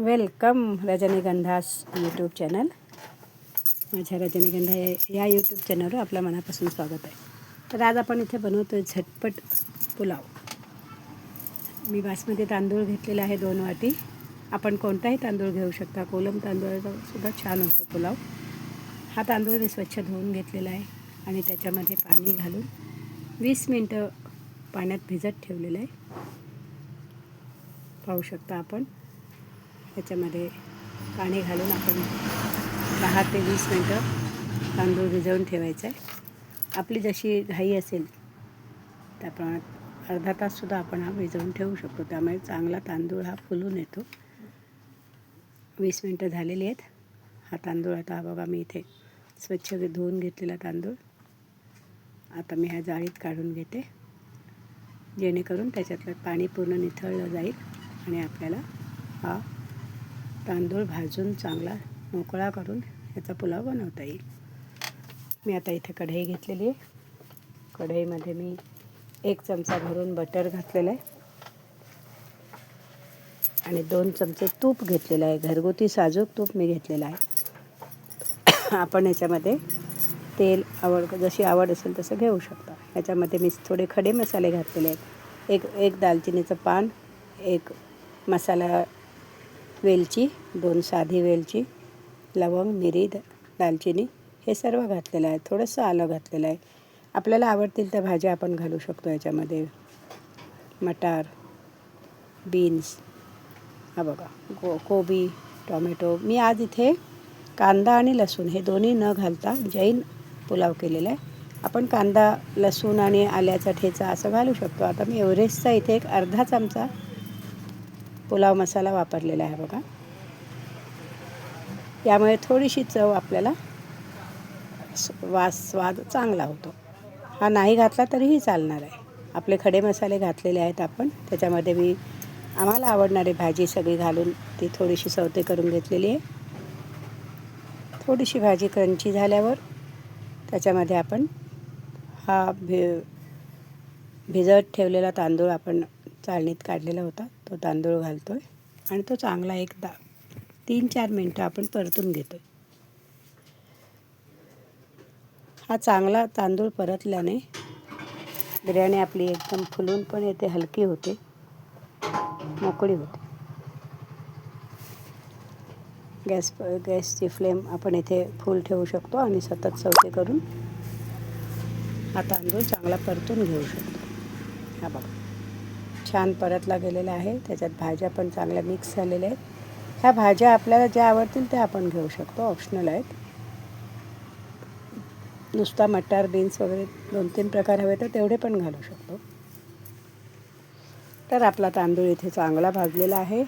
Welcome रजनीगंधास YouTube channel. माझ्या रजनीगंधा या यूट्यूब चॅनलवर आपल्या मनापासून स्वागत आहे. तर आज आपण इथे बनवतो आहे झटपट पुलाव. मी बासमती तांदूळ घेतलेला आहे 2 वाटी. आपण कोणताही तांदूळ घेऊ शकता, कोलम तांदूळाचा सुद्धा छान होतो पुलाव. हा तांदूळ मी स्वच्छ धुवून घेतलेला आहे आणि त्याच्यामध्ये पाणी घालून 20 मिनटं पाण्यात भिजत ठेवलेलं आहे. पाहू शकता आपण. याच्यामध्ये पाणी घालून आपण 10 ते 20 मिनटं तांदूळ भिजवून ठेवायचं आहे. आपली जशी घाई असेल त्याप्रमाणे अर्धा ताससुद्धा आपण हा भिजवून ठेवू शकतो. त्यामुळे चांगला तांदूळ हा फुलून येतो. 20 मिनटं झालेली आहेत. हा तांदूळ आता बघा, मी इथे स्वच्छ धुवून घेतलेला तांदूळ आता मी ह्या जाळीत काढून घेते, जेणेकरून त्याच्यातलं पाणी पूर्ण निथळलं जाईल आणि आपल्याला हा तांदूळ भाजून चांगला मोकळा करून याचा पुलाव बनवता येईल. मी आता इथे कढई घेतलेली आहे. कढईमध्ये मी 1 चमचा भरून बटर घातलेलं आहे आणि 2 चमचे तूप घेतलेलं आहे. घरगुती साजूक तूप मी घेतलेलं आहे. आपण याच्यामध्ये तेल जशी आवड असेल तसं घेऊ शकता. याच्यामध्ये मी थोडे खडे मसाले घातलेले आहेत. एक दालचिनीचं पान, 1 मसाला वेलची, 2 साधी वेलची, लवंग, मिरी, दालचिनी हे सर्व घातलेलं आहे. थोडंसं आलं घातलेलं आहे. आपल्याला आवडतील त्या भाज्या आपण घालू शकतो याच्यामध्ये. मटार, बीन्स, हा बघा, कोबी, टोमॅटो. मी आज इथे कांदा आणि लसूण हे दोन्ही न घालता जैन पुलाव केलेला आहे. आपण कांदा, लसूण आणि आल्याचा ठेचा असं घालू शकतो. आता मी एव्हरेस्टचा इथे एक अर्धा चमचा पुलाव मसाला वापरलेला आहे बघा. यामुळे थोडीशी चव आपल्याला स्वाद चांगला होतो. हा नाही घातला तरीही चालणार आहे. आपले खडे मसाले घातलेले आहेत आपण. त्याच्यामध्ये मी आम्हाला आवडणारी भाजी सगळी घालून ती थोडीशी सवते करून घेतलेली आहे. थोडीशी भाजी क्रंची झाल्यावर त्याच्यामध्ये आपण हा भिजत ठेवलेला तांदूळ आपण चाळणीत काढलेला होता तो तांदूळ घालतो आहे आणि तो चांगला 3-4 मिनटं आपण परतून घेतो आहे. हा चांगला तांदूळ परतल्याने बिर्याणी आपली एकदम फुलून पण येते, हलकी होते, मोकळी होते. गॅसची फ्लेम आपण इथे फुल ठेवू शकतो आणि सतत सवते करून हा तांदूळ चांगला परतून घेऊ शकतो. हा बघा, छान परतला गेलेला आहे. त्याच्यात भाज्या पण चांगल्या मिक्स झालेल्या आहेत. ह्या भाज्या आपल्याला ज्या आवडतील त्या आपण घेऊ शकतो, ऑप्शनल आहेत. नुसता मटार, बीन्स वगैरे 2-3 प्रकार हवे तर तेवढे पण घालू शकतो. तर आपला तांदूळ इथे चांगला भाजलेला आहे.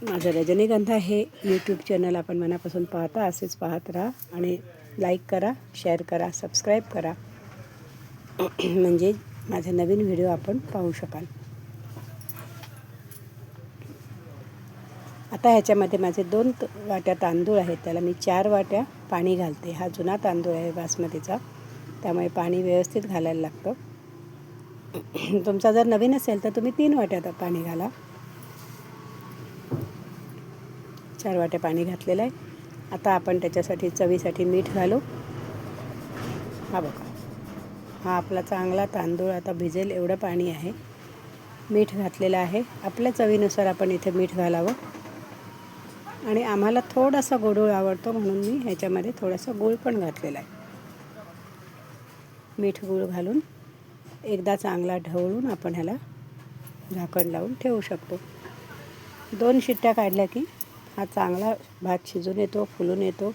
माझं रजनीगंधा हे यूट्यूब चॅनल आपण मनापासून पाहता, असेच पाहत राहा आणि लाईक करा, शेअर करा, सबस्क्राईब करा, म्हणजे माझे नवीन व्हिडिओ आपण पाहू शकाल. आता ह्याच्यामध्ये माझे 2 वाट्या तांदूळ आहेत, त्याला मी 4 वाट्या पाणी घालते. हा जुना तांदूळ आहे बासमतीचा, त्यामुळे पाणी व्यवस्थित घालायला लागतं. तुमचा जर नवीन असेल तर तुम्ही 3 वाट्या पाणी घाला. 4 वाट्या पाणी घातलेलं आहे. आता आपण त्याच्यासाठी चवीसाठी मीठ घालू. हा बघा, हा आपला चांगला तांदूळ आता भिजेल एवढं पाणी आहे. मीठ घातलेलं आहे. आपल्या चवीनुसार आपण इथे मीठ घालावं आणि आम्हाला थोडासा गोडूळ आवडतो म्हणून मी ह्याच्यामध्ये थोडासा गूळ पण घातलेला आहे. मीठ गूळ घालून एकदा चांगला ढवळून आपण ह्याला झाकण लावून ठेवू शकतो. 2 शिट्ट्या काढल्या की हा चांगला भात शिजून येतो, फुलून येतो.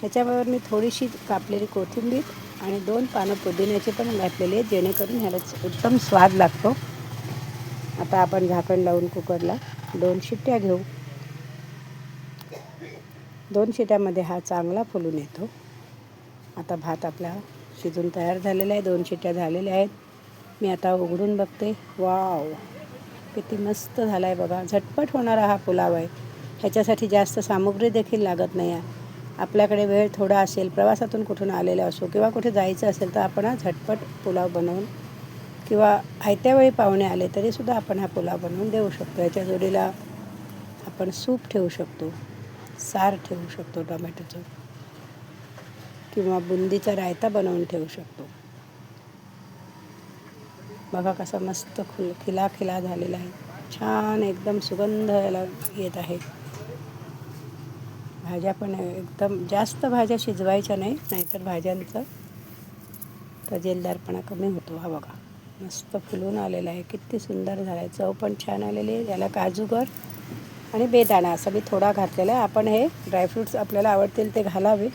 ह्याच्याबरोबर मी थोडीशी कापलेली कोथिंबीर आणि 2 पानं पुदिन्याची पण घातलेली आहेत, जेणेकरून ह्याला उत्तम स्वाद लागतो. आता आपण झाकण लावून कुकरला 2 शिट्ट्या घेऊ. 2 शिट्ट्यामध्ये हा चांगला फुलून येतो. आता भात आपला शिजून तयार झालेला आहे. 2 शिट्ट्या झालेल्या आहेत. मी आता उघडून बघते. वाव, किती मस्त झाला आहे बघा. झटपट होणारा हा पुलाव आहे. ह्याच्यासाठी जास्त सामुग्री देखील लागत नाही आहे. आपल्याकडे वेळ थोडा असेल, प्रवासातून कुठून आलेला असो किंवा कुठे जायचं असेल तर आपण हा झटपट पुलाव बनवून, किंवा आयत्या वेळी पाहुणे आले तरीसुद्धा आपण हा पुलाव बनवून देऊ शकतो. याच्या जोडीला आपण सूप ठेवू शकतो, सार ठेवू शकतो टोमॅटोचं, किंवा बुंदीचा रायता बनवून ठेवू शकतो. बघा कसा मस्त खिला झालेला आहे. छान एकदम सुगंध याला येत आहे. भाज्या पण एकदम जास्त भाज्या शिजवायच्या नाही, नाहीतर भाज्यांचा तजेलदारपणा कमी होतो. हा बघा मस्त फुलून आलेला आहे, किती सुंदर झाला आहे. चव पण छान आलेली आहे. याला काजूगर आणि बेदाणा असं मी थोडा घातलेला आहे. आपण हे ड्रायफ्रूट्स आपल्याला आवडतील ते घालावे,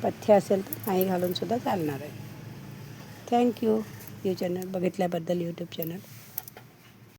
पथ्य असेल तर नाही घालूनसुद्धा चालणार आहे. थँक्यू चॅनल बघितल्याबद्दल, यूट्यूब चॅनल.